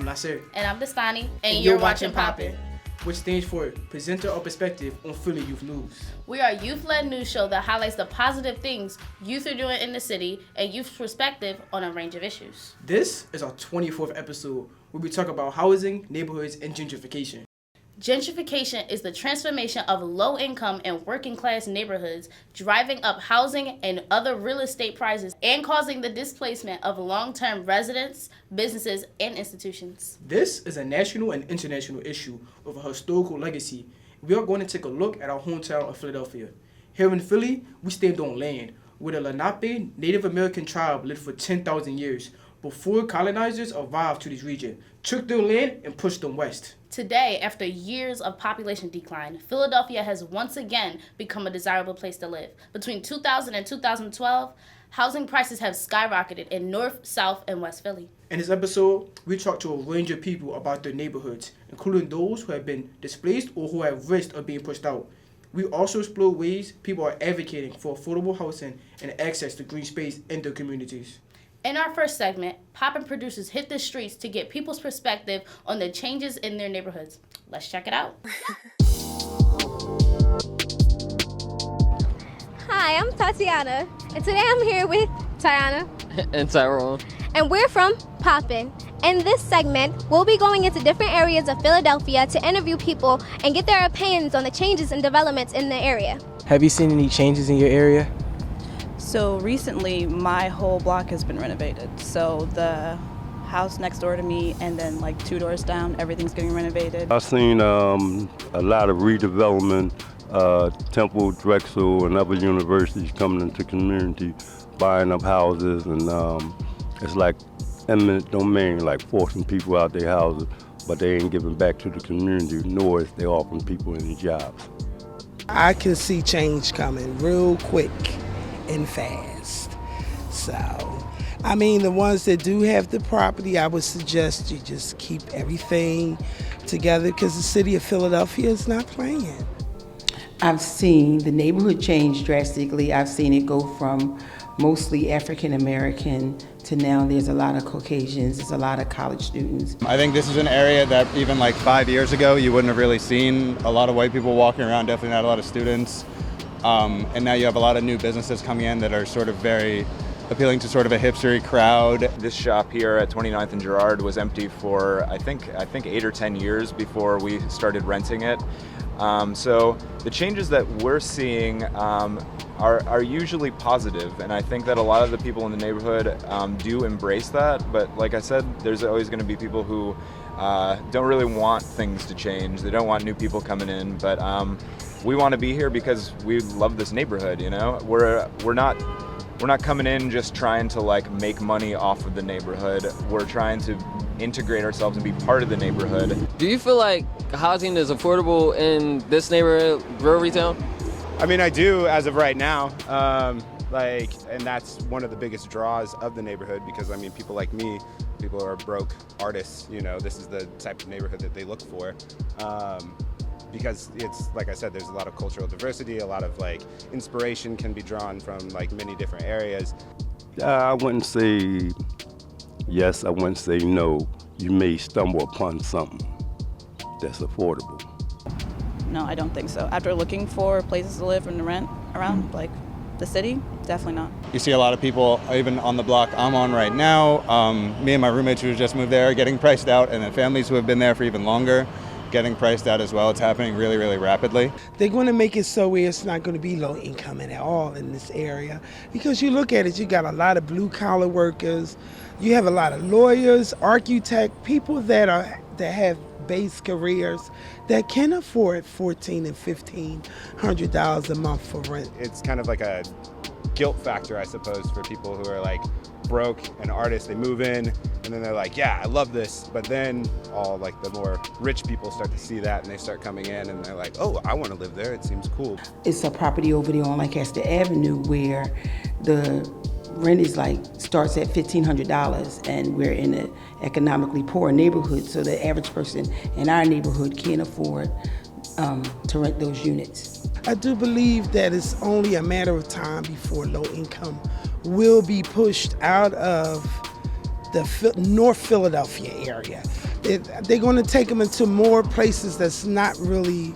Nasir. And I'm Dastani. And you're watching POPPIN, which stands for Presenter of Perspective on Philly Youth News. We are a youth-led news show that highlights the positive things youth are doing in the city and youth's perspective on a range of issues. This is our 24th episode where we talk about housing, neighborhoods, and gentrification. Gentrification is the transformation of low-income and working-class neighborhoods, driving up housing and other real estate prices and causing the displacement of long-term residents, businesses, and institutions. This is a national and international issue with a historical legacy. We are going to take a look at our hometown of Philadelphia. Here in Philly, we stand on land where the Lenape Native American tribe lived for 10,000 years before colonizers arrived to this region, took their land, and pushed them west. Today, after years of population decline, Philadelphia has once again become a desirable place to live. Between 2000 and 2012, housing prices have skyrocketed in North, South, and West Philly. In this episode, we talk to a range of people about their neighborhoods, including those who have been displaced or who are at risk of being pushed out. We also explore ways people are advocating for affordable housing and access to green space in their communities. In our first segment, POPPIN producers hit the streets to get people's perspective on the changes in their neighborhoods. Let's check it out. Hi, I'm Tatiana, and today I'm here with Tiana and Tyrone. And we're from POPPIN. In this segment, we'll be going into different areas of Philadelphia to interview people and get their opinions on the changes and developments in the area. Have you seen any changes in your area? So recently, my whole block has been renovated. So the house next door to me and then like 2 doors down, everything's getting renovated. I've seen a lot of redevelopment, Temple, Drexel, and other universities coming into community, buying up houses, and it's like eminent domain, like forcing people out their houses, but they ain't giving back to the community, nor is they offering people any jobs. I can see change coming real quick and fast. So, I mean, the ones that do have the property, I would suggest you just keep everything together because the city of Philadelphia is not playing. I've seen the neighborhood change drastically. I've seen it go from mostly African American to now there's a lot of Caucasians, there's a lot of college students. I think this is an area that even like 5 years ago you wouldn't have really seen a lot of white people walking around, definitely not a lot of students. And now you have a lot of new businesses coming in that are sort of very appealing to sort of a hipstery crowd. This shop here at 29th and Girard was empty for I think 8 or 10 years before we started renting it. So the changes that we're seeing are usually positive, and I think that a lot of the people in the neighborhood do embrace that. But like I said, there's always going to be people who don't really want things to change. They don't want new people coming in, but we want to be here because we love this neighborhood. You know, we're not coming in just trying to like make money off of the neighborhood. We're trying to integrate ourselves and be part of the neighborhood. Do you feel like housing is affordable in this neighborhood, Brewery Town? I mean, I do as of right now. And that's one of the biggest draws of the neighborhood because I mean, people like me, people who are broke artists, you know, this is the type of neighborhood that they look for. Because it's, like I said, there's a lot of cultural diversity, a lot of like inspiration can be drawn from like many different areas. I wouldn't say yes, I wouldn't say no. You may stumble upon something that's affordable. No, I don't think so. After looking for places to live and to rent around like the city, definitely not. You see a lot of people, even on the block I'm on right now, me and my roommates who just moved there, getting priced out, and then families who have been there for even longer, getting priced out as well. It's happening really, really rapidly. They're going to make it so where it's not going to be low income at all in this area. Because you look at it, you got a lot of blue collar workers, you have a lot of lawyers, architects, people that have base careers that can afford $1,400 and $1,500 a month for rent. It's kind of like a guilt factor, I suppose, for people who are like broke and artists. They move in and then they're like, yeah, I love this. But then all like the more rich people start to see that and they start coming in and they're like, oh, I want to live there. It seems cool. It's a property over there on Lancaster Avenue where the rent is like starts at $1,500 and we're in an economically poor neighborhood, so the average person in our neighborhood can't afford to rent those units. I do believe that it's only a matter of time before low income will be pushed out of the North Philadelphia area. they're going to take them into more places that's not really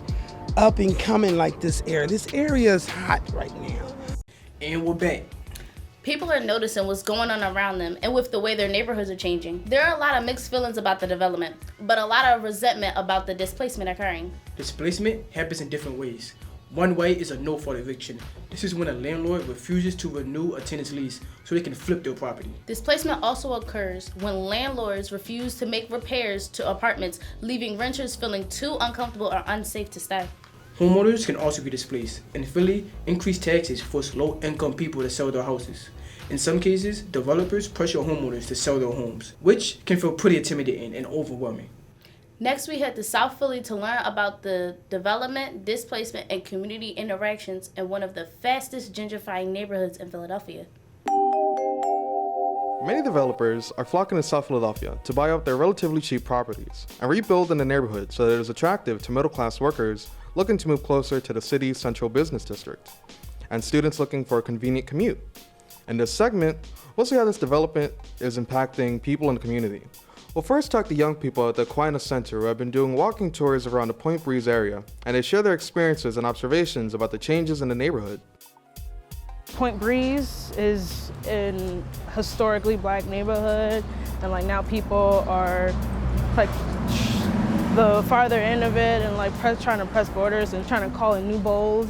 up and coming like this area. This area is hot right now. And we're back. People are noticing what's going on around them and with the way their neighborhoods are changing. There are a lot of mixed feelings about the development, but a lot of resentment about the displacement occurring. Displacement happens in different ways. One way is a no-fault eviction. This is when a landlord refuses to renew a tenant's lease so they can flip their property. Displacement also occurs when landlords refuse to make repairs to apartments, leaving renters feeling too uncomfortable or unsafe to stay. Homeowners can also be displaced. In Philly, increased taxes force low-income people to sell their houses. In some cases, developers pressure homeowners to sell their homes, which can feel pretty intimidating and overwhelming. Next, we head to South Philly to learn about the development, displacement, and community interactions in one of the fastest gentrifying neighborhoods in Philadelphia. Many developers are flocking to South Philadelphia to buy up their relatively cheap properties and rebuild in the neighborhood so that it is attractive to middle-class workers looking to move closer to the city's central business district, and students looking for a convenient commute. In this segment, we'll see how this development is impacting people in the community. We'll first talk to young people at the Aquinas Center who have been doing walking tours around the Point Breeze area, and they share their experiences and observations about the changes in the neighborhood. Point Breeze is an historically black neighborhood, and like now people are like the farther end of it and like trying to press borders and trying to call it New Bold.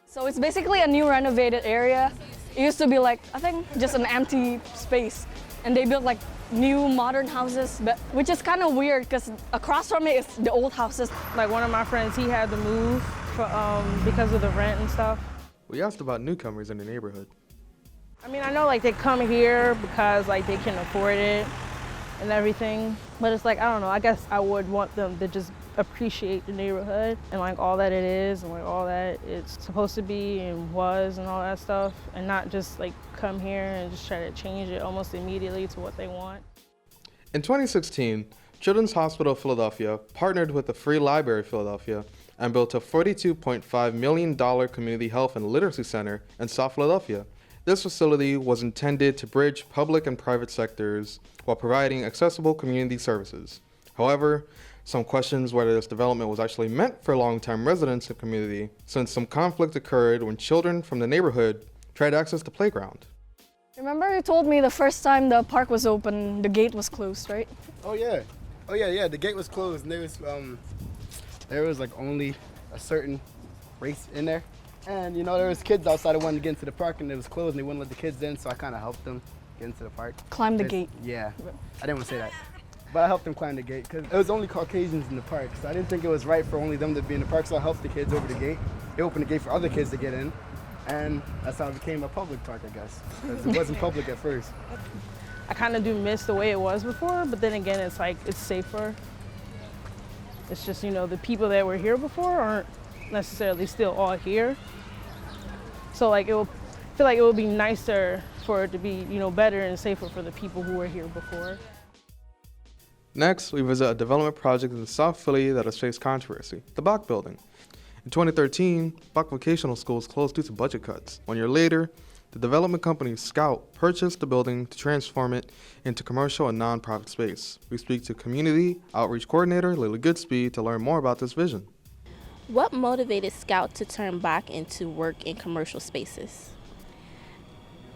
So it's basically a new renovated area. It used to be like, I think, just an empty space, and they built like new modern houses, but which is kind of weird because across from it is the old houses. Like one of my friends, he had to move because of the rent and stuff. We asked about newcomers in the neighborhood. I mean, I know like they come here because like they can afford it and everything, but it's like, I don't know, I guess I would want them to just appreciate the neighborhood and like all that it is and like all that it's supposed to be and was and all that stuff, and not just like come here and just try to change it almost immediately to what they want. In 2016, Children's Hospital of Philadelphia partnered with the Free Library of Philadelphia and built a $42.5 million community health and literacy center in South Philadelphia. This facility was intended to bridge public and private sectors while providing accessible community services. However, some questions whether this development was actually meant for long-term residents in the community, since some conflict occurred when children from the neighborhood tried to access the playground. Remember you told me the first time the park was open, the gate was closed, right? Oh yeah, the gate was closed, and there was like only a certain race in there. And you know, there was kids outside who wanted to get into the park, and it was closed and they wouldn't let the kids in, so I kind of helped them get into the park. Climb the gate. Yeah, I didn't want to say that. But I helped them climb the gate because it was only Caucasians in the park, so I didn't think it was right for only them to be in the park, so I helped the kids over the gate. They opened the gate for other kids to get in, and that's how it became a public park, I guess, because it wasn't public at first. I kind of do miss the way it was before, but then again, it's like, it's safer. It's just, you know, the people that were here before aren't necessarily still all here. So like, I feel like it would be nicer for it to be, you know, better and safer for the people who were here before. Next, we visit a development project in South Philly that has faced controversy, the Bach Building. In 2013, Bach Vocational Schools closed due to budget cuts. 1 year later, the development company Scout purchased the building to transform it into commercial and nonprofit space. We speak to Community Outreach Coordinator Lily Goodspeed to learn more about this vision. What motivated Scout to turn Bach into work in commercial spaces?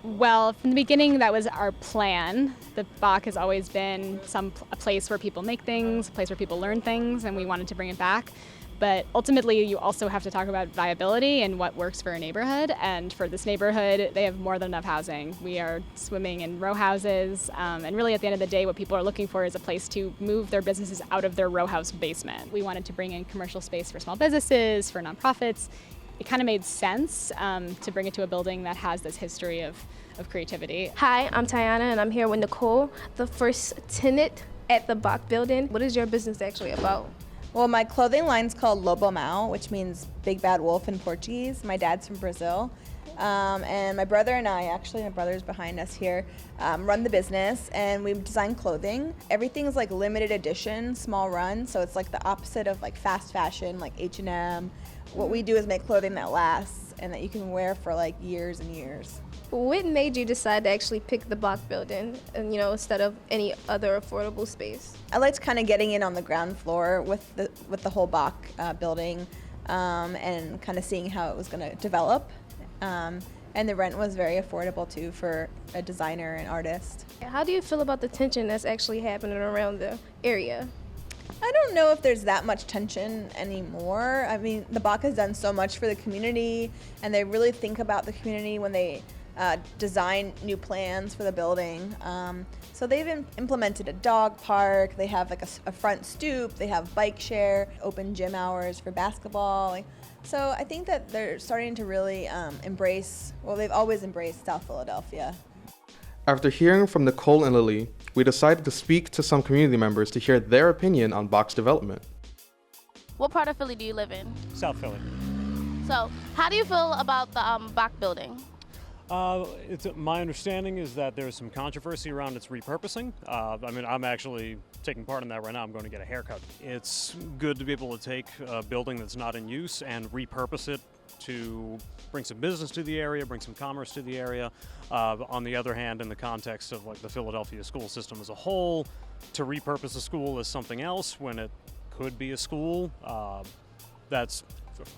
Well, from the beginning, that was our plan. The Bach has always been a place where people make things, a place where people learn things, and we wanted to bring it back. But ultimately, you also have to talk about viability and what works for a neighborhood. And for this neighborhood, they have more than enough housing. We are swimming in row houses. And really, at the end of the day, what people are looking for is a place to move their businesses out of their row house basement. We wanted to bring in commercial space for small businesses, for nonprofits. It kind of made sense to bring it to a building that has this history of creativity. Hi, I'm Tiana, and I'm here with Nicole, the first tenant at the Bach Building. What is your business actually about? Well, my clothing line's called Lobo Mau, which means big bad wolf in Portuguese. My dad's from Brazil. And my brother and I, actually my brother's behind us here, run the business, and we design clothing. Everything's like limited edition, small run, so it's like the opposite of like fast fashion, like H&M. What we do is make clothing that lasts and that you can wear for like years and years. What made you decide to actually pick the Bach building, and instead of any other affordable space? I liked kind of getting in on the ground floor with the whole Bach building, and kind of seeing how it was going to develop. And the rent was very affordable too for a designer and artist. How do you feel about the tension that's actually happening around the area? I don't know if there's that much tension anymore. I mean, the Bach has done so much for the community, and they really think about the community when they design new plans for the building. So they've implemented a dog park, they have like a front stoop, they have bike share, open gym hours for basketball. So I think that they're starting to really they've always embraced South Philadelphia. After hearing from Nicole and Lily, we decided to speak to some community members to hear their opinion on Bach's development. What part of Philly do you live in? South Philly. So, how do you feel about the Bach building? My understanding is that there's some controversy around its repurposing. I'm actually taking part in that right now. I'm going to get a haircut. It's good to be able to take a building that's not in use and repurpose it to bring some business to the area, bring some commerce to the area. On the other hand, in the context of like the Philadelphia school system as a whole, to repurpose a school as something else when it could be a school,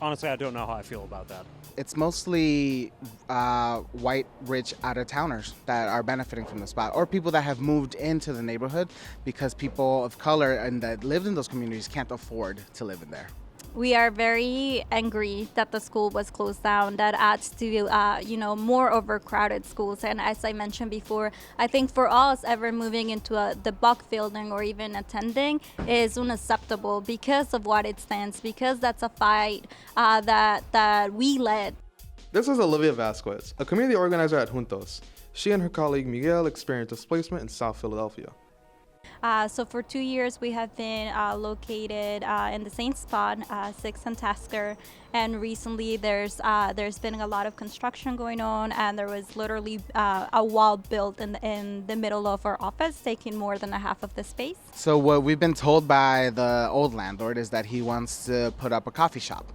honestly, I don't know how I feel about that. It's mostly white, rich out-of-towners that are benefiting from the spot, or people that have moved into the neighborhood because people of color and that lived in those communities can't afford to live in there. We are very angry that the school was closed down. That adds to, more overcrowded schools. And as I mentioned before, I think for us, ever moving into the Bach building or even attending is unacceptable because of what it stands, because that's a fight that we led. This is Olivia Vasquez, a community organizer at JUNTOS. She and her colleague Miguel experienced displacement in South Philadelphia. So for 2 years, we have been located in the same spot, 6th and Tasker, and recently there's been a lot of construction going on, and there was literally a wall built in the middle of our office, taking more than a half of the space. So what we've been told by the old landlord is that he wants to put up a coffee shop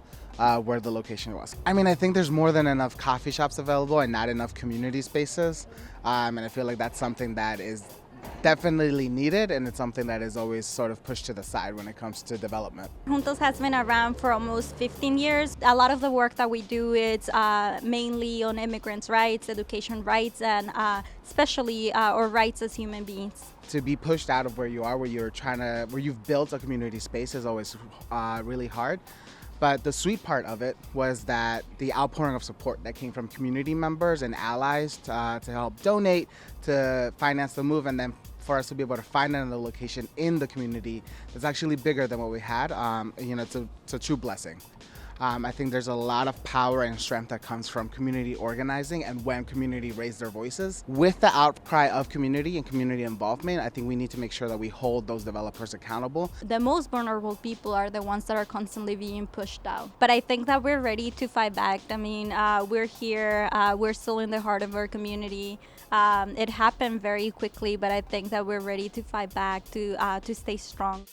where the location was. I think there's more than enough coffee shops available and not enough community spaces, and I feel like that's something that is definitely needed, and it's something that is always sort of pushed to the side when it comes to development. JUNTOS has been around for almost 15 years. A lot of the work that we do is mainly on immigrants' rights, education rights, and especially our rights as human beings. To be pushed out of where you are, where you've built a community space is always really hard. But the sweet part of it was that the outpouring of support that came from community members and allies to help donate, to finance the move, and then for us to be able to find another location in the community that's actually bigger than what we had. It's a true blessing. I think there's a lot of power and strength that comes from community organizing, and when community raise their voices. With the outcry of community and community involvement, I think we need to make sure that we hold those developers accountable. The most vulnerable people are the ones that are constantly being pushed out. But I think that we're ready to fight back. We're here, we're still in the heart of our community. It happened very quickly, but I think that we're ready to fight back, to stay strong.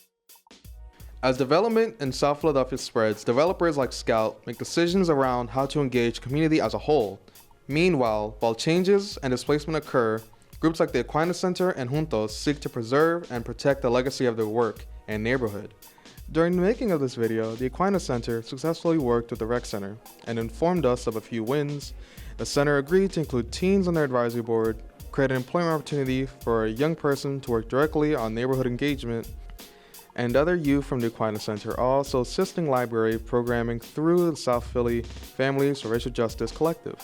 As development in South Philadelphia spreads, developers like Scout make decisions around how to engage community as a whole. Meanwhile, while changes and displacement occur, groups like the Aquinas Center and JUNTOS seek to preserve and protect the legacy of their work and neighborhood. During the making of this video, the Aquinas Center successfully worked with the Rec Center and informed us of a few wins. The center agreed to include teens on their advisory board, create an employment opportunity for a young person to work directly on neighborhood engagement, and other youth from the Aquinas Center are also assisting library programming through the South Philly Families for Racial Justice Collective.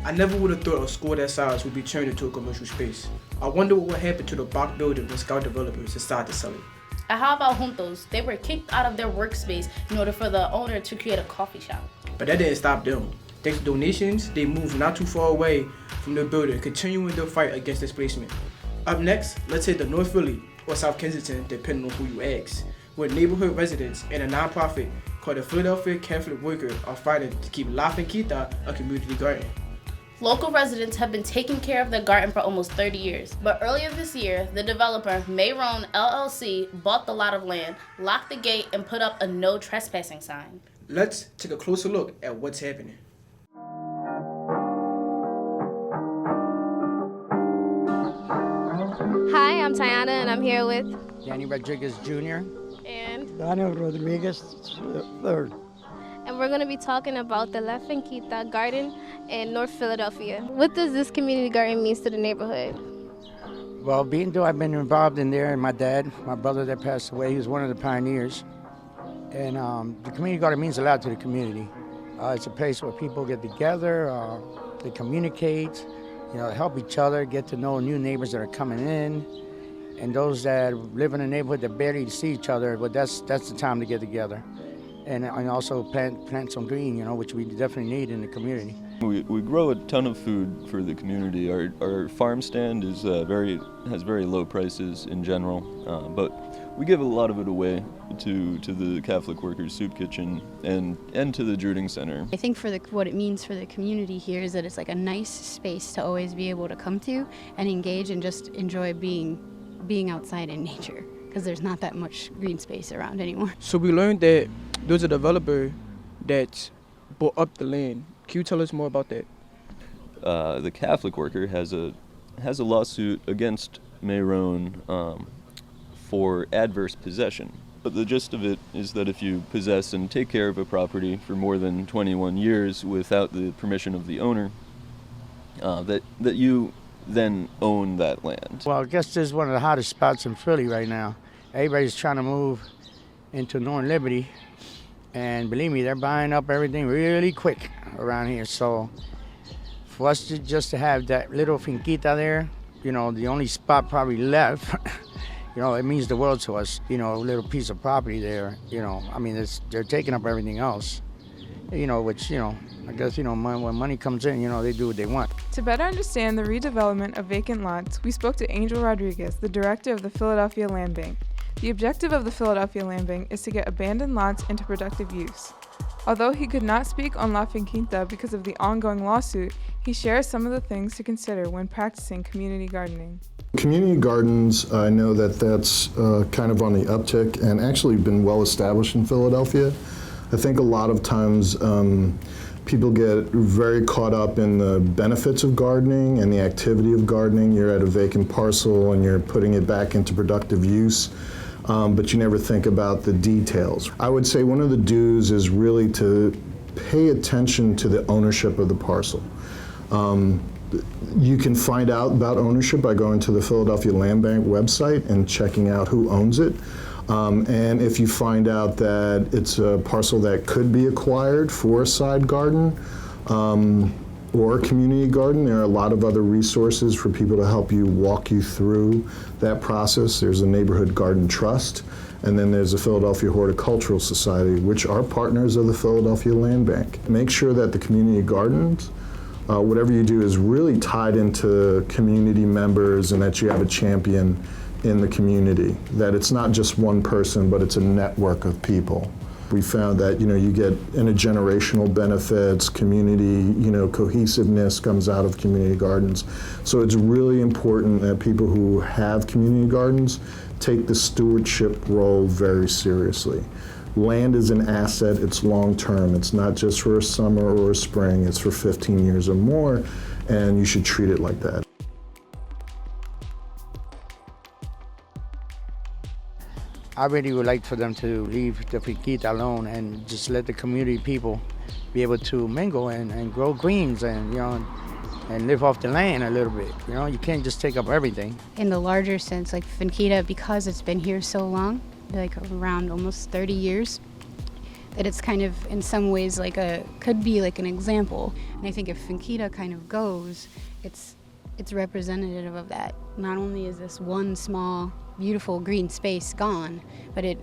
I never would have thought a school that size would be turned into a commercial space. I wonder what would happen to the Bach building when Scout developers decide to sell it. And how about JUNTOS? They were kicked out of their workspace in order for the owner to create a coffee shop. But that didn't stop them. Thanks to donations, they moved not too far away from the building, continuing their fight against displacement. Up next, let's hit the North Philly, or South Kensington, depending on who you ask, where neighborhood residents and a nonprofit called the Philadelphia Catholic Workers are fighting to keep La Finquita a community garden. Local residents have been taking care of their garden for almost 30 years. But earlier this year, the developer, Mayron LLC, bought the lot of land, locked the gate, and put up a no trespassing sign. Let's take a closer look at what's happening. Hi, I'm Tiana, and I'm here with Danny Rodriguez Jr. and Daniel Rodriguez III. and we're going to be talking about the La Finquita Garden in North Philadelphia. What does this community garden mean to the neighborhood? Well, I've been involved in there, and my dad, my brother that passed away, he was one of the pioneers. And the community garden means a lot to the community. It's a place where people get together, they communicate, help each other, get to know new neighbors that are coming in, and those that live in a neighborhood that barely see each other. But that's the time to get together, and also plant some green, which we definitely need in the community. We grow a ton of food for the community. Our farm stand is has very low prices in general, but we give a lot of it away to the Catholic Workers Soup Kitchen and to the Druding Center. I think what it means for the community here is that it's like a nice space to always be able to come to and engage and just enjoy being outside in nature, because there's not that much green space around anymore. So we learned that there's a developer that bought up the land. Can you tell us more about that? The Catholic Worker has a lawsuit against Mayron for adverse possession. But the gist of it is that if you possess and take care of a property for more than 21 years without the permission of the owner, that you then own that land. Well, I guess this is one of the hottest spots in Philly right now. Everybody's trying to move into North Liberty, and believe me, they're buying up everything really quick around here. So for us to have that little finquita there, the only spot probably left, it means the world to us, a little piece of property there, they're taking up everything else, which, I guess, when money comes in, they do what they want. To better understand the redevelopment of vacant lots, we spoke to Angel Rodriguez, the director of the Philadelphia Land Bank. The objective of the Philadelphia Land Bank is to get abandoned lots into productive use. Although he could not speak on La Finquita because of the ongoing lawsuit, he shares some of the things to consider when practicing community gardening. Community gardens, I know that's kind of on the uptick and actually been well established in Philadelphia. I think a lot of times people get very caught up in the benefits of gardening and the activity of gardening. You're at a vacant parcel and you're putting it back into productive use, but you never think about the details. I would say one of the do's is really to pay attention to the ownership of the parcel. You can find out about ownership by going to the Philadelphia Land Bank website and checking out who owns it. And if you find out that it's a parcel that could be acquired for a side garden or a community garden, there are a lot of other resources for people to help you walk you through that process. There's a Neighborhood Garden Trust, and then there's the Philadelphia Horticultural Society, which are partners of the Philadelphia Land Bank. Make sure that the community gardens, whatever you do, is really tied into community members and that you have a champion in the community, that it's not just one person, but it's a network of people. We found that, you get intergenerational benefits, community, cohesiveness comes out of community gardens. So it's really important that people who have community gardens take the stewardship role very seriously. Land is an asset, it's long-term. It's not just for a summer or a spring, it's for 15 years or more, and you should treat it like that. I really would like for them to leave the finquita alone and just let the community people be able to mingle and grow greens and, and live off the land a little bit. You can't just take up everything. In the larger sense, like finquita, because it's been here so long, like around almost 30 years, that it's kind of in some ways could be like an example. And I think if finquita kind of goes, it's representative of that. Not only is this one small, beautiful green space gone, but it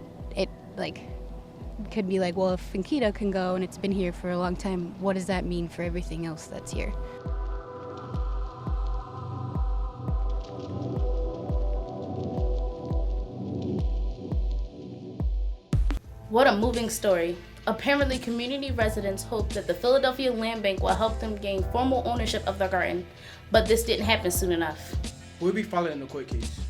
could be like, well, if finquita can go and it's been here for a long time, what does that mean for everything else that's here? What a moving story. Apparently, community residents hope that the Philadelphia Land Bank will help them gain formal ownership of their garden, but this didn't happen soon enough. We'll be following the court case.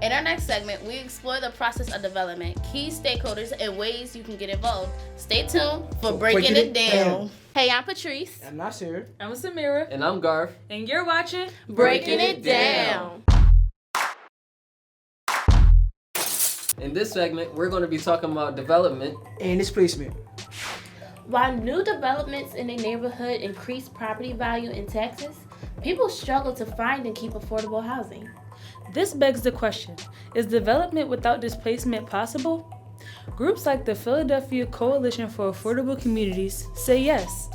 In our next segment, we explore the process of development, key stakeholders, and ways you can get involved. Stay tuned for Breaking It Down. Hey, I'm Patrice. I'm Nasir. I'm Samira. And I'm Garth. And you're watching Breaking It Down. In this segment, we're going to be talking about development and displacement. While new developments in a neighborhood increase property value and taxes, people struggle to find and keep affordable housing. This begs the question, is development without displacement possible? Groups like the Philadelphia Coalition for Affordable Communities say yes.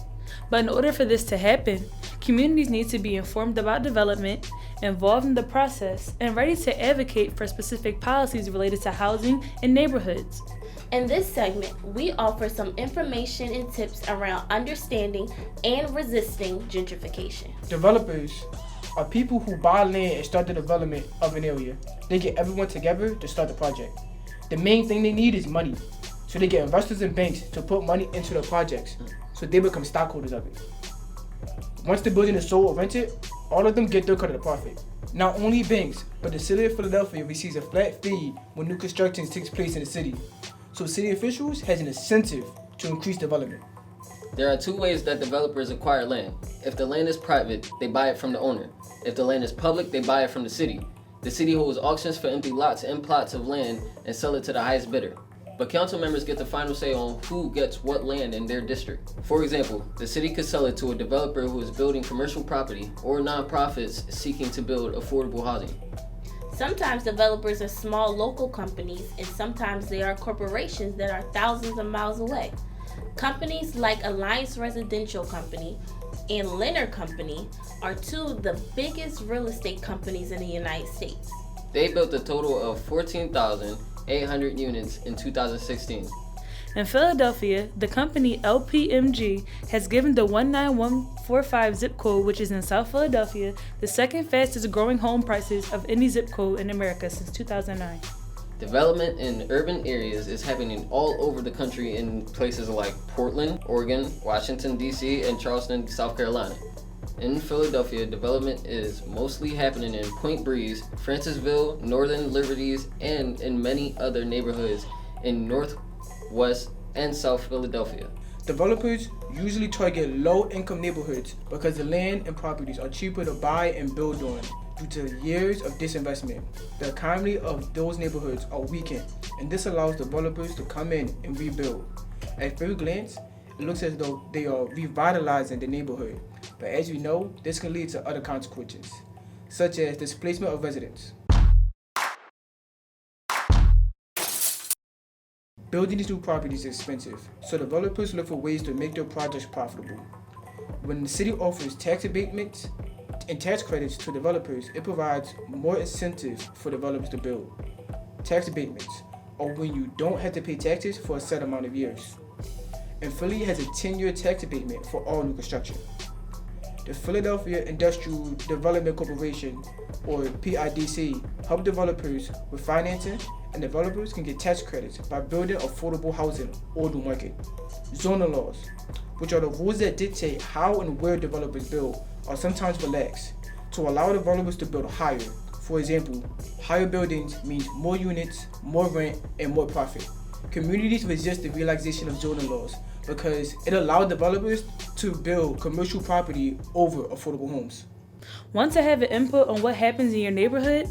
But in order for this to happen, communities need to be informed about development, involved in the process, and ready to advocate for specific policies related to housing and neighborhoods. In this segment, we offer some information and tips around understanding and resisting gentrification. Developers are people who buy land and start the development of an area. They get everyone together to start the project. The main thing they need is money. So they get investors and banks to put money into the projects so they become stockholders of it. Once the building is sold or rented, all of them get their cut of the profit. Not only banks, but the city of Philadelphia receives a flat fee when new construction takes place in the city. So city officials has an incentive to increase development. There are two ways that developers acquire land. If the land is private, they buy it from the owner. If the land is public, they buy it from the city. The city holds auctions for empty lots and plots of land and sell it to the highest bidder. But council members get the final say on who gets what land in their district. For example, the city could sell it to a developer who is building commercial property or nonprofits seeking to build affordable housing. Sometimes developers are small local companies, and sometimes they are corporations that are thousands of miles away. Companies like Alliance Residential Company and Leonard Company are two of the biggest real estate companies in the United States. They built a total of 14,800 units in 2016. In Philadelphia, the company LPMG has given the 19145 zip code, which is in South Philadelphia, the second fastest growing home prices of any zip code in America since 2009. Development in urban areas is happening all over the country in places like Portland, Oregon, Washington, D.C., and Charleston, South Carolina. In Philadelphia, development is mostly happening in Point Breeze, Francisville, Northern Liberties, and in many other neighborhoods in North, West, and South Philadelphia. Developers usually target low-income neighborhoods because the land and properties are cheaper to buy and build on due to years of disinvestment. The economy of those neighborhoods are weakened, and this allows developers to come in and rebuild. At first glance, it looks as though they are revitalizing the neighborhood, but as we know, this can lead to other consequences, such as displacement of residents. Building these new properties is expensive, so developers look for ways to make their projects profitable. When the city offers tax abatements and tax credits to developers, it provides more incentives for developers to build. Tax abatements are when you don't have to pay taxes for a set amount of years. And Philly has a 10-year tax abatement for all new construction. The Philadelphia Industrial Development Corporation, or PIDC, help developers with financing, and developers can get tax credits by building affordable housing or the market. Zoning laws, which are the rules that dictate how and where developers build, are sometimes relaxed to allow developers to build higher. For example, higher buildings means more units, more rent, and more profit. Communities resist the relaxation of zoning laws because it allowed developers to build commercial property over affordable homes. Want to have an input on what happens in your neighborhood?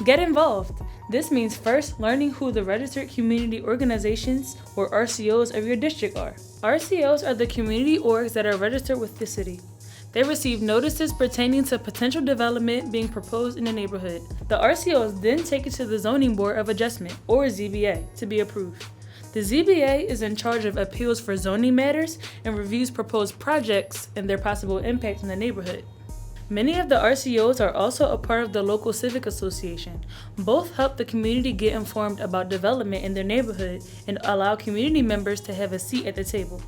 Get involved. This means first learning who the registered community organizations, or RCOs, of your district are. RCOs are the community orgs that are registered with the city. They receive notices pertaining to potential development being proposed in the neighborhood. The RCOs then take it to the Zoning Board of Adjustment, or ZBA, to be approved. The ZBA is in charge of appeals for zoning matters and reviews proposed projects and their possible impact on the neighborhood. Many of the RCOs are also a part of the local civic association. Both help the community get informed about development in their neighborhood and allow community members to have a seat at the table.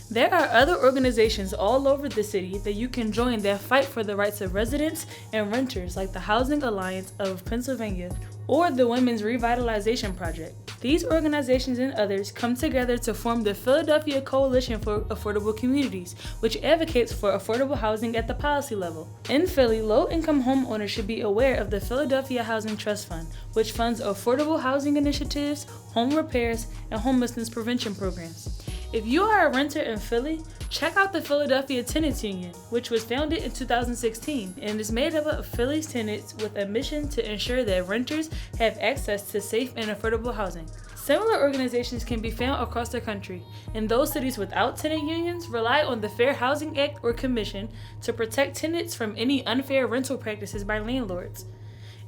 There are other organizations all over the city that you can join that fight for the rights of residents and renters, like the Housing Alliance of Pennsylvania or the Women's Revitalization Project. These organizations and others come together to form the Philadelphia Coalition for Affordable Communities, which advocates for affordable housing at the policy level. In Philly, low-income homeowners should be aware of the Philadelphia Housing Trust Fund, which funds affordable housing initiatives, home repairs, and homelessness prevention programs. If you are a renter in Philly, check out the Philadelphia Tenants Union, which was founded in 2016 and is made up of Philly's tenants with a mission to ensure that renters have access to safe and affordable housing. Similar organizations can be found across the country, and those cities without tenant unions rely on the Fair Housing Act or Commission to protect tenants from any unfair rental practices by landlords.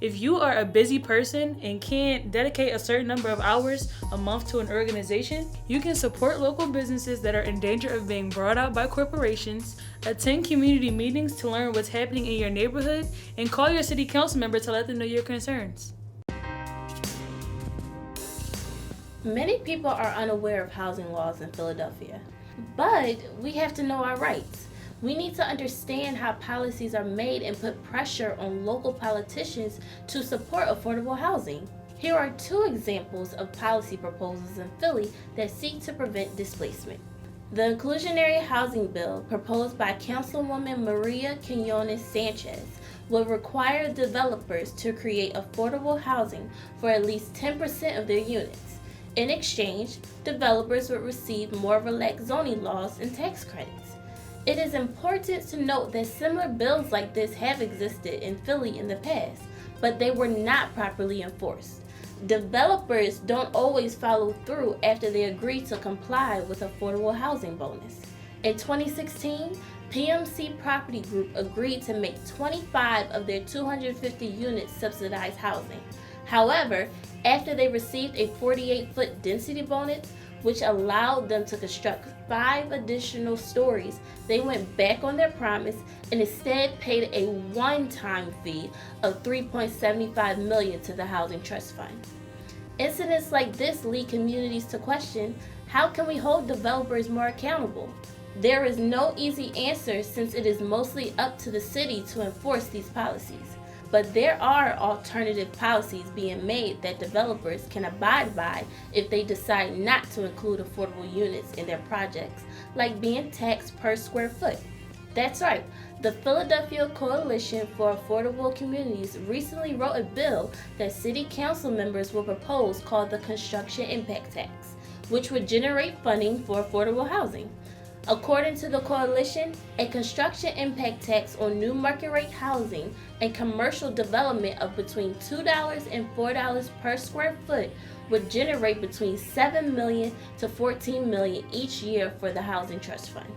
If you are a busy person and can't dedicate a certain number of hours a month to an organization, you can support local businesses that are in danger of being bought out by corporations, attend community meetings to learn what's happening in your neighborhood, and call your city council member to let them know your concerns. Many people are unaware of housing laws in Philadelphia, but we have to know our rights. We need to understand how policies are made and put pressure on local politicians to support affordable housing. Here are two examples of policy proposals in Philly that seek to prevent displacement. The Inclusionary Housing Bill, proposed by Councilwoman Maria Quinones Sanchez, will require developers to create affordable housing for at least 10% of their units. In exchange, developers would receive more relaxed zoning laws and tax credits. It is important to note that similar bills like this have existed in Philly in the past, but they were not properly enforced. Developers don't always follow through after they agree to comply with affordable housing bonus. In 2016, PMC Property Group agreed to make 25 of their 250 units subsidized housing. However, after they received a 48-foot density bonus, which allowed them to construct 5 additional stories, they went back on their promise and instead paid a one-time fee of $3.75 million to the Housing Trust Fund. Incidents like this lead communities to question, how can we hold developers more accountable? There is no easy answer since it is mostly up to the city to enforce these policies. But there are alternative policies being made that developers can abide by if they decide not to include affordable units in their projects, like being taxed per square foot. That's right, the Philadelphia Coalition for Affordable Communities recently wrote a bill that city council members will propose called the Construction Impact Tax, which would generate funding for affordable housing. According to the coalition, a construction impact tax on new market rate housing and commercial development of between $2 and $4 per square foot would generate between $7 million to $14 million each year for the Housing Trust Fund.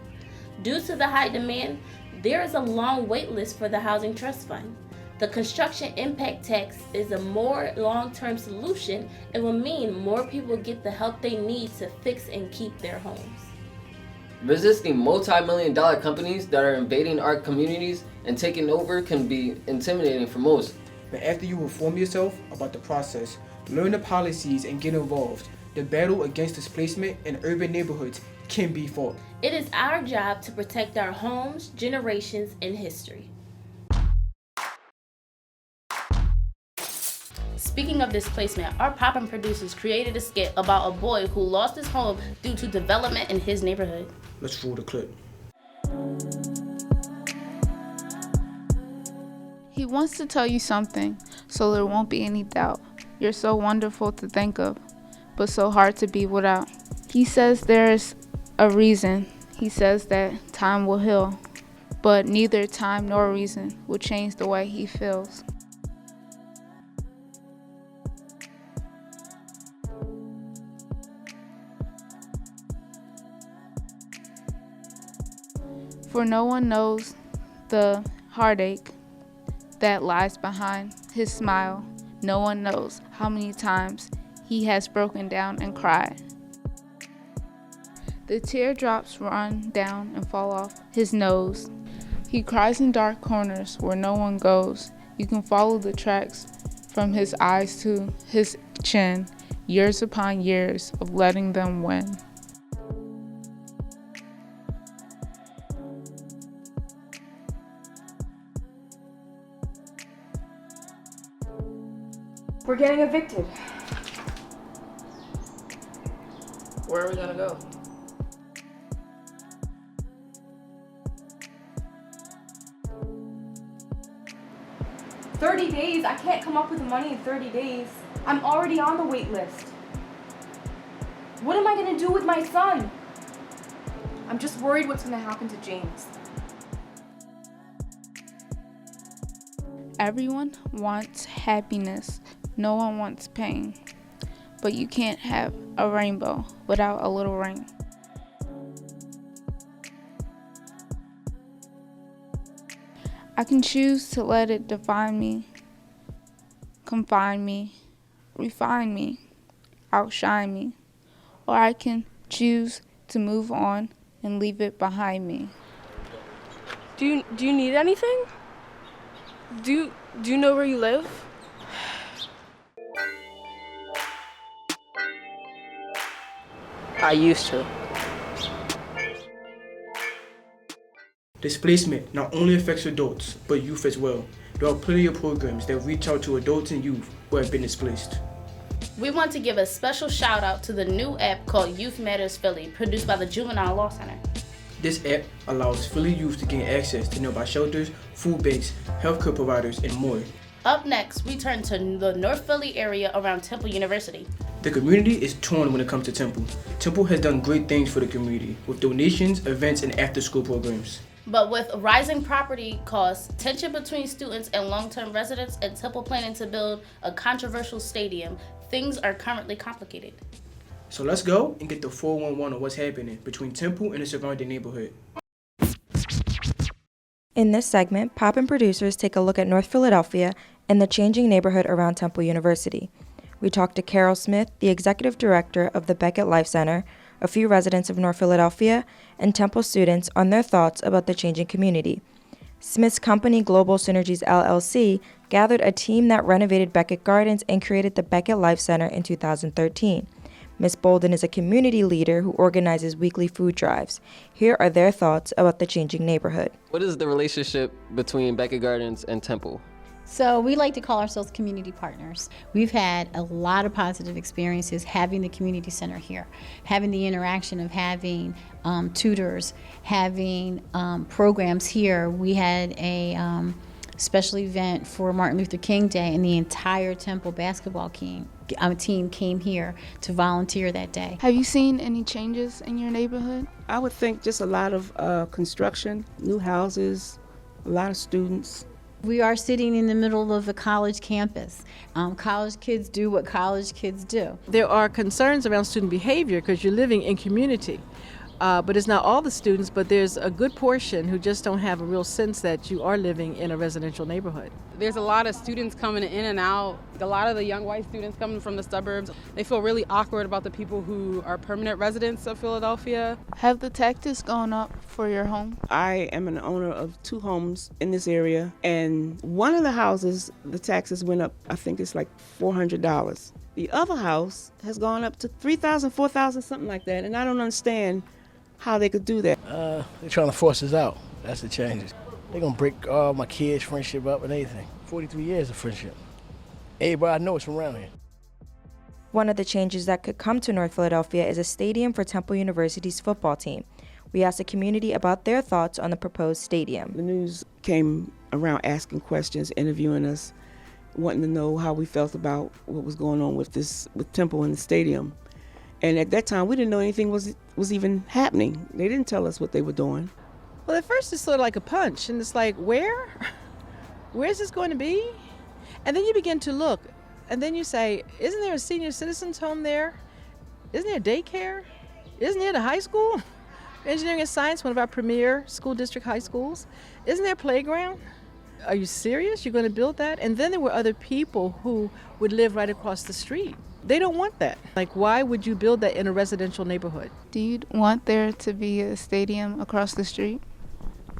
Due to the high demand, there is a long wait list for the Housing Trust Fund. The construction impact tax is a more long-term solution and will mean more people get the help they need to fix and keep their homes. Resisting multi-million-dollar companies that are invading our communities and taking over can be intimidating for most. But after you inform yourself about the process, learn the policies and get involved, the battle against displacement in urban neighborhoods can be fought. It is our job to protect our homes, generations, and history. Speaking of displacement, our POPPYN producers created a skit about a boy who lost his home due to development in his neighborhood. Let's roll the clip. He wants to tell you something, so there won't be any doubt. You're so wonderful to think of, but so hard to be without. He says there's a reason. He says that time will heal, but neither time nor reason will change the way he feels. For no one knows the heartache that lies behind his smile. No one knows how many times he has broken down and cried. The teardrops run down and fall off his nose. He cries in dark corners where no one goes. You can follow the tracks from his eyes to his chin, years upon years of letting them win. We're getting evicted. Where are we gonna go? $30 I can't come up with the money in 30 days. I'm already on the wait list. What am I gonna do with my son? I'm just worried what's gonna happen to James. Everyone wants happiness. No one wants pain. But you can't have a rainbow without a little rain. I can choose to let it define me, confine me, refine me, outshine me, or I can choose to move on and leave it behind me. Do you need anything? Do you know where you live? I used to. Displacement not only affects adults, but youth as well. There are plenty of programs that reach out to adults and youth who have been displaced. We want to give a special shout out to the new app called Youth Matters Philly, produced by the Juvenile Law Center. This app allows Philly youth to gain access to nearby shelters, food banks, healthcare providers, and more. Up next, we turn to the North Philly area around Temple University. The community is torn when it comes to Temple. Temple has done great things for the community with donations, events, and after-school programs. But with rising property costs, tension between students and long-term residents, and Temple planning to build a controversial stadium, things are currently complicated. So let's go and get the 411 on what's happening between Temple and the surrounding neighborhood. In this segment, POPPYN producers take a look at North Philadelphia and the changing neighborhood around Temple University. We talked to Carol Smith, the executive director of the Beckett Life Center, a few residents of North Philadelphia, and Temple students on their thoughts about the changing community. Smith's company, Global Synergies LLC, gathered a team that renovated Beckett Gardens and created the Beckett Life Center in 2013. Ms. Bolden is a community leader who organizes weekly food drives. Here are their thoughts about the changing neighborhood. What is the relationship between Beckett Gardens and Temple? So we like to call ourselves community partners. We've had a lot of positive experiences having the community center here, having the interaction of having tutors, having programs here. We had a special event for Martin Luther King Day, and the entire Temple basketball team came here to volunteer that day. Have you seen any changes in your neighborhood? I would think just a lot of construction, new houses, a lot of students. We are sitting in the middle of a college campus. College kids do what college kids do. There are concerns around student behavior because you're living in community. But it's not all the students, but there's a good portion who just don't have a real sense that you are living in a residential neighborhood. There's a lot of students coming in and out. A lot of the young white students coming from the suburbs, they feel really awkward about the people who are permanent residents of Philadelphia. Have the taxes gone up for your home? I am an owner of 2 homes in this area, and one of the houses, the taxes went up, I think it's like $400. The other house has gone up to $3,000, $4,000, something like that, and I don't understand how they could do that. They're trying to force us out. That's the changes. They're gonna break all my kids' friendship up and everything. 43 years of friendship. Everybody I know is from around here. One of the changes that could come to North Philadelphia is a stadium for Temple University's football team. We asked the community about their thoughts on the proposed stadium. The news came around asking questions, interviewing us, wanting to know how we felt about what was going on with Temple and the stadium. And at that time, we didn't know anything was even happening. They didn't tell us what they were doing. Well, at first it's sort of like a punch, and it's like, where's this going to be? And then you begin to look, and then you say, isn't there a senior citizens home there? Isn't there daycare? Isn't there the high school? Engineering and Science, one of our premier school district high schools. Isn't there a playground? Are you serious? You're going to build that? And then there were other people who would live right across the street. They don't want that. Like, why would you build that in a residential neighborhood? Do you want there to be a stadium across the street?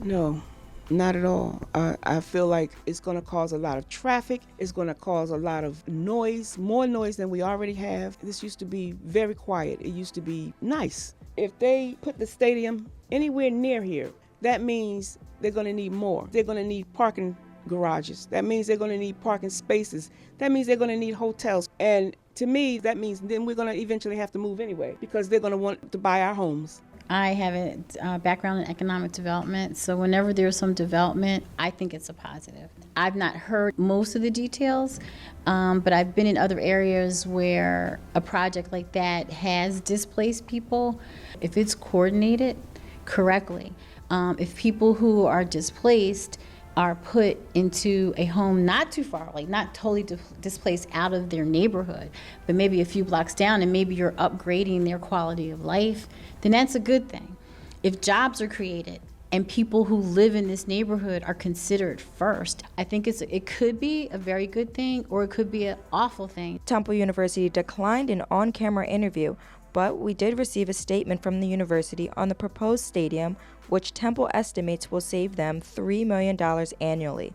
No, not at all. I feel like it's going to cause a lot of traffic. It's going to cause a lot of noise, more noise than we already have. This used to be very quiet. It used to be nice. If they put the stadium anywhere near here, that means they're going to need more. They're going to need parking garages. That means they're going to need parking spaces. That means they're going to need hotels. And To me, that means then we're going to eventually have to move anyway because they're going to want to buy our homes. I have a background in economic development, so whenever there's some development, I think it's a positive. I've not heard most of the details, but I've been in other areas where a project like that has displaced people. If it's coordinated correctly, if people who are displaced are put into a home not too far, like not totally displaced out of their neighborhood, but maybe a few blocks down, and maybe you're upgrading their quality of life, then that's a good thing. If jobs are created and people who live in this neighborhood are considered first, I think it could be a very good thing, or it could be an awful thing. Temple University declined an on-camera interview, but we did receive a statement from the university on the proposed stadium, which Temple estimates will save them $3 million annually.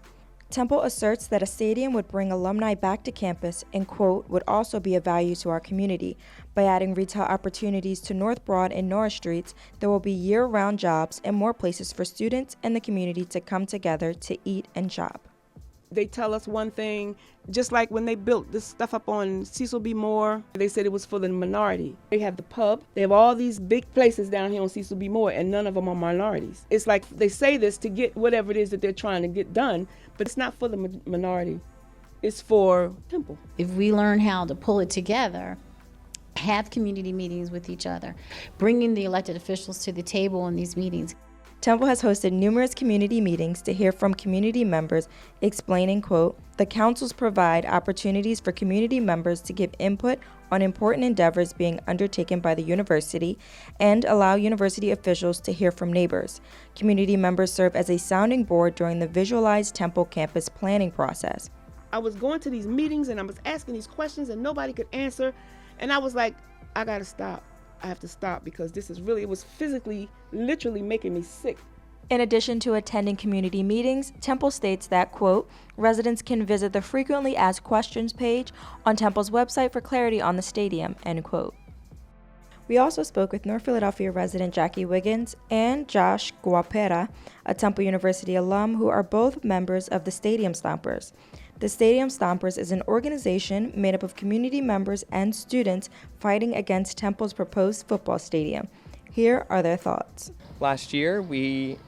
Temple asserts that a stadium would bring alumni back to campus and, quote, would also be of value to our community. By adding retail opportunities to North Broad and Norris Streets, there will be year-round jobs and more places for students and the community to come together to eat and shop. They tell us one thing, just like when they built this stuff up on Cecil B. Moore, they said it was for the minority. They have the pub, they have all these big places down here on Cecil B. Moore, and none of them are minorities. It's like they say this to get whatever it is that they're trying to get done, but it's not for the minority. It's for Temple. If we learn how to pull it together, have community meetings with each other, bringing the elected officials to the table in these meetings. Temple has hosted numerous community meetings to hear from community members explaining, quote, the councils provide opportunities for community members to give input on important endeavors being undertaken by the university and allow university officials to hear from neighbors. Community members serve as a sounding board during the visualized Temple campus planning process. I was going to these meetings and I was asking these questions and nobody could answer, and I was like, I gotta stop. I have to stop because this is really, it was physically, literally making me sick. In addition to attending community meetings, Temple states that, quote, residents can visit the frequently asked questions page on Temple's website for clarity on the stadium, end quote. We also spoke with North Philadelphia resident Jackie Wiggins and Josh Guapera, a Temple University alum who are both members of the Stadium Stompers. The Stadium Stompers is an organization made up of community members and students fighting against Temple's proposed football stadium. Here are their thoughts. Last year, we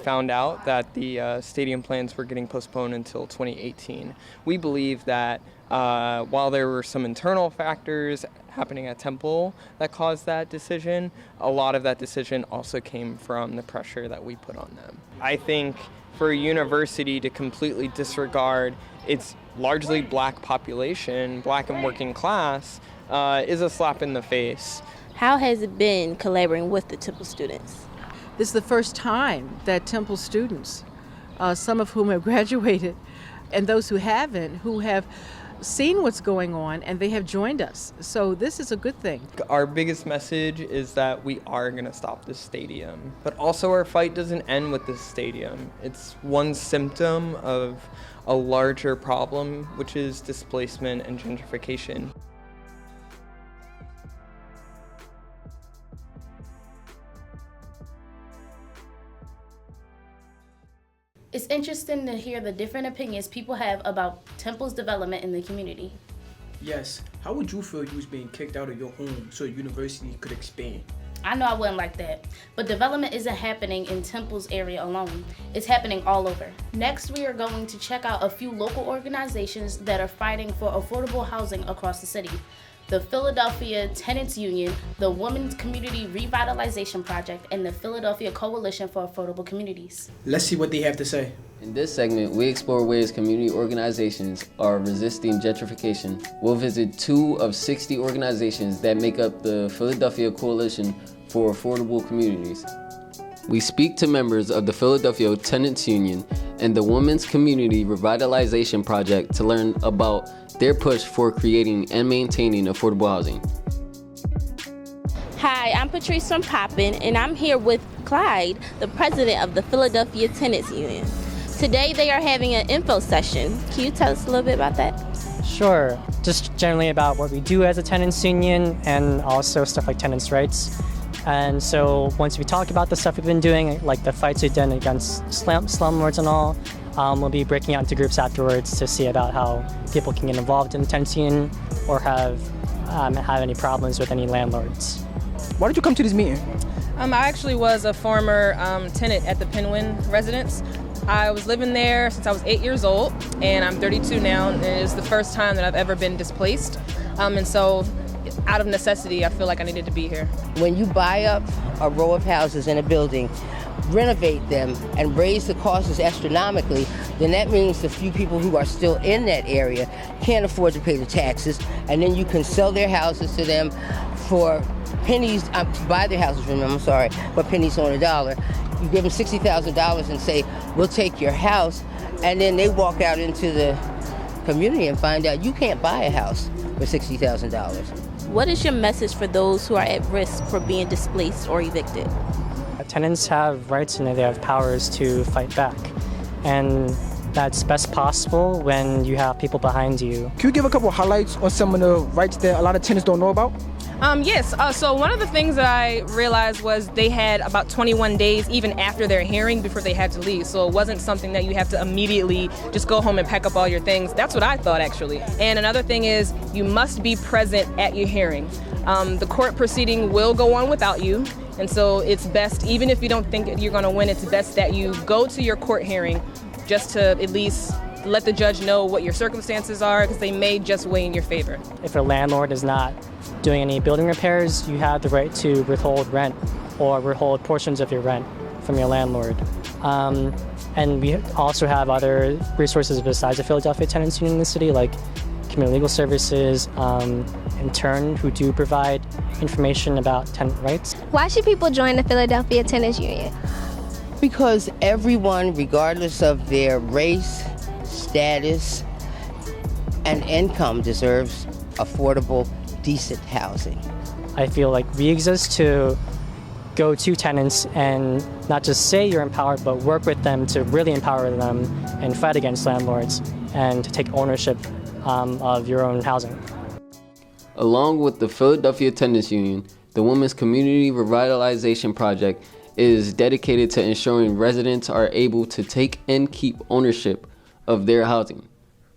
found out that the stadium plans were getting postponed until 2018. We believe that while there were some internal factors happening at Temple that caused that decision, a lot of that decision also came from the pressure that we put on them. I think for a university to completely disregard its largely black population, black and working class, is a slap in the face. How has it been collaborating with the Temple students? This is the first time that Temple students, some of whom have graduated, and those who haven't, who have seen what's going on, and they have joined us. So this is a good thing. Our biggest message is that we are going to stop this stadium. But also our fight doesn't end with this stadium. It's one symptom of a larger problem, which is displacement and gentrification. It's interesting to hear the different opinions people have about Temple's development in the community. Yes, how would you feel you was being kicked out of your home so a university could expand? I know I wouldn't like that, but development isn't happening in Temple's area alone. It's happening all over. Next, we are going to check out a few local organizations that are fighting for affordable housing across the city. The Philadelphia Tenants Union, the Women's Community Revitalization Project, and the Philadelphia Coalition for Affordable Communities. Let's see what they have to say. In this segment, we explore ways community organizations are resisting gentrification. We'll visit 2 of 60 organizations that make up the Philadelphia Coalition for Affordable Communities. We speak to members of the Philadelphia Tenants Union and the Women's Community Revitalization Project to learn about their push for creating and maintaining affordable housing. Hi, I'm Patrice from POPPYN, and I'm here with Clyde, the president of the Philadelphia Tenants Union. Today they are having an info session. Can you tell us a little bit about that? Sure, just generally about what we do as a tenants union and also stuff like tenants' rights. And so once we talk about the stuff we've been doing, like the fights we've done against slumlords and all, We'll be breaking out into groups afterwards to see about how people can get involved in the tenants union or have any problems with any landlords. Why did you come to this meeting? I actually was a former tenant at the POPPYN residence. I was living there since I was 8 years old, and I'm 32 now, and it is the first time that I've ever been displaced. And so, out of necessity, I feel like I needed to be here. When you buy up a row of houses in a building, renovate them, and raise the costs astronomically, then that means the few people who are still in that area can't afford to pay the taxes, and then you can sell their houses to them for pennies, buy their houses from them, I'm sorry, but pennies on a dollar. You give them $60,000 and say, we'll take your house, and then they walk out into the community and find out you can't buy a house for $60,000. What is your message for those who are at risk for being displaced or evicted? Tenants have rights and they have powers to fight back. And that's best possible when you have people behind you. Can you give a couple of highlights on some of the rights that a lot of tenants don't know about? Yes, so one of the things that I realized was they had about 21 days even after their hearing before they had to leave. So it wasn't something that you have to immediately just go home and pack up all your things. That's what I thought, actually. And another thing is you must be present at your hearing. The court proceeding will go on without you. And so it's best, even if you don't think you're going to win, it's best that you go to your court hearing just to at least let the judge know what your circumstances are, because they may just weigh in your favor. If a landlord is not doing any building repairs, you have the right to withhold rent or withhold portions of your rent from your landlord. And we also have other resources besides the Philadelphia Tenants Union in the city, like community legal services, in turn, who do provide information about tenant rights. Why should people join the Philadelphia Tenants Union? Because everyone, regardless of their race, status, and income, deserves affordable, decent housing. I feel like we exist to go to tenants and not just say you're empowered, but work with them to really empower them and fight against landlords and to take ownership of your own housing. Along with the Philadelphia Tenants Union, the Women's Community Revitalization Project is dedicated to ensuring residents are able to take and keep ownership of their housing.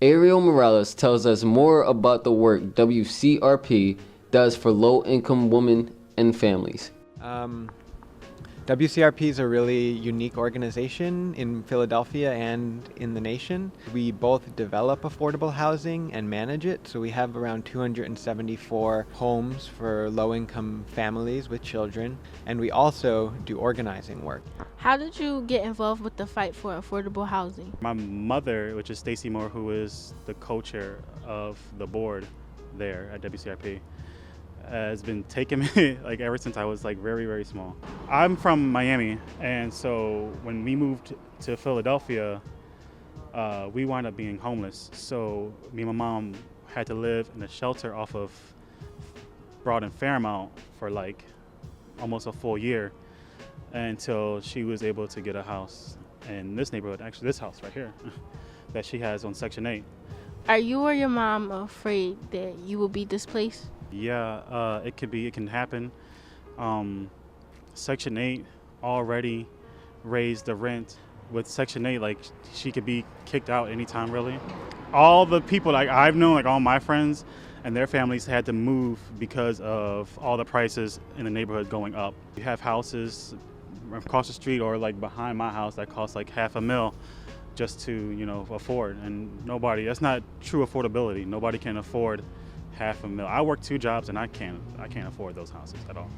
Ariel Morales tells us more about the work WCRP does for low-income women and families. WCRP is a really unique organization in Philadelphia and in the nation. We both develop affordable housing and manage it, so we have around 274 homes for low-income families with children, and we also do organizing work. How did you get involved with the fight for affordable housing? My mother, which is Stacy Moore, who is the co-chair of the board there at WCRP, has been taking me like ever since I was like very, very small. I'm from Miami, and so when we moved to Philadelphia, we wound up being homeless. So me and my mom had to live in a shelter off of Broad and Fairmount for like almost a full year until she was able to get a house in this neighborhood, actually this house right here, that she has on Section 8. Are you or your mom afraid that you will be displaced? Yeah, it can happen. Section 8 already raised the rent. With Section 8, like, she could be kicked out anytime, really. All the people like I've known, like all my friends and their families had to move because of all the prices in the neighborhood going up. You have houses across the street or like behind my house that cost like $500,000 just to, afford. And that's not true affordability. Nobody can afford $500,000. I work 2 jobs and I can't afford those houses at all.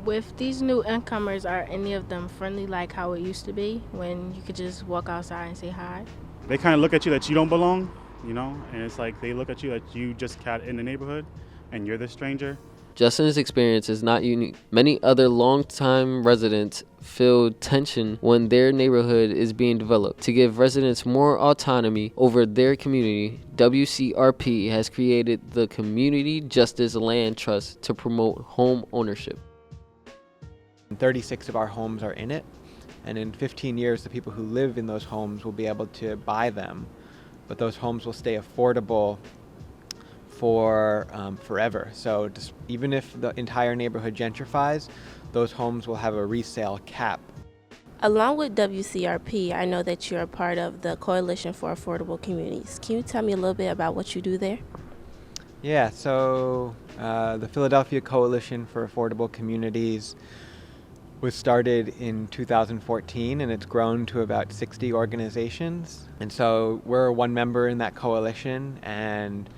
With these new incomers, are any of them friendly like how it used to be when you could just walk outside and say hi? They kind of look at you that you don't belong, and it's like they look at you that you just got in the neighborhood and you're the stranger. Justin's experience is not unique. Many other longtime residents feel tension when their neighborhood is being developed. To give residents more autonomy over their community, WCRP has created the Community Justice Land Trust to promote home ownership. 36 of our homes are in it, and in 15 years the people who live in those homes will be able to buy them, but those homes will stay affordable for forever. So even if the entire neighborhood gentrifies, those homes will have a resale cap. Along with WCRP, I know that you're a part of the Coalition for Affordable Communities. Can you tell me a little bit about what you do there? Yeah, so the Philadelphia Coalition for Affordable Communities was started in 2014, and it's grown to about 60 organizations. And so we're one member in that coalition, and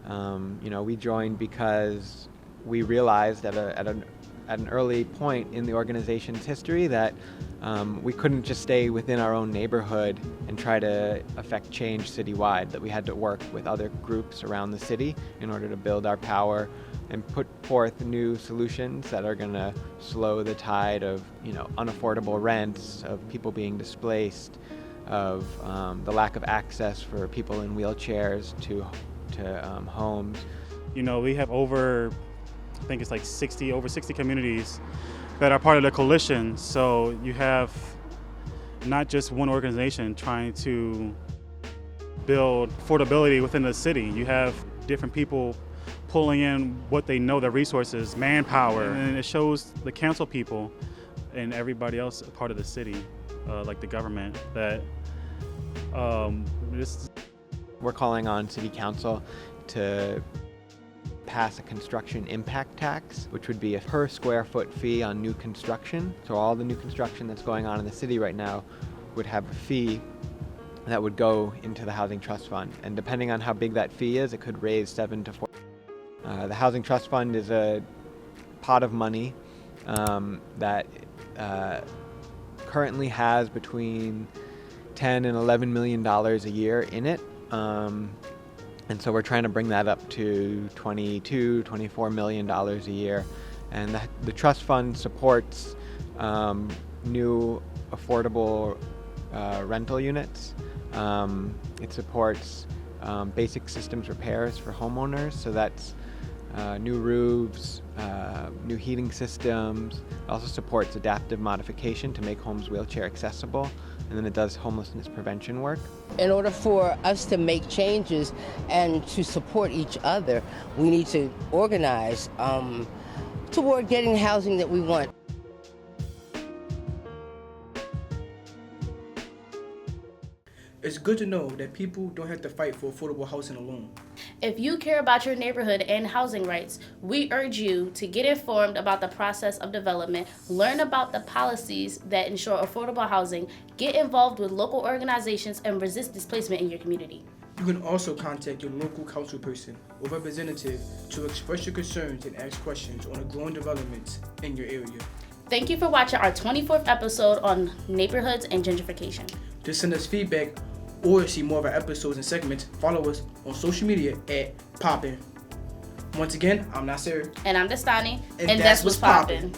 we joined because we realized at an early point in the organization's history that we couldn't just stay within our own neighborhood and try to affect change citywide, that we had to work with other groups around the city in order to build our power and put forth new solutions that are going to slow the tide of unaffordable rents, of people being displaced, of the lack of access for people in wheelchairs to homes. We have over 60 communities that are part of the coalition. So you have not just one organization trying to build affordability within the city. You have different people pulling in what they know, the resources, manpower, and it shows the council people and everybody else part of the city, like the government, that we're calling on City Council to pass a construction impact tax, which would be a per square foot fee on new construction. So all the new construction that's going on in the city right now would have a fee that would go into the Housing Trust Fund. And depending on how big that fee is, it could raise 7 to 4. The Housing Trust Fund is a pot of money that currently has between $10 and $11 million a year in it. And so we're trying to bring that up to $22, $24 million a year. And the trust fund supports new affordable rental units. It supports basic systems repairs for homeowners. So that's new roofs, new heating systems. It also supports adaptive modification to make homes wheelchair accessible. And then it does homelessness prevention work. In order for us to make changes and to support each other, we need to organize toward getting the housing that we want. It's good to know that people don't have to fight for affordable housing alone. If you care about your neighborhood and housing rights, we urge you to get informed about the process of development, learn about the policies that ensure affordable housing, get involved with local organizations, and resist displacement in your community. You can also contact your local councilperson or representative to express your concerns and ask questions on the growing developments in your area. Thank you for watching our 24th episode on neighborhoods and gentrification. To send us feedback or see more of our episodes and segments, follow us on social media at POPPIN. Once again, I'm Nasir. And I'm Destani. And that's what's poppin'.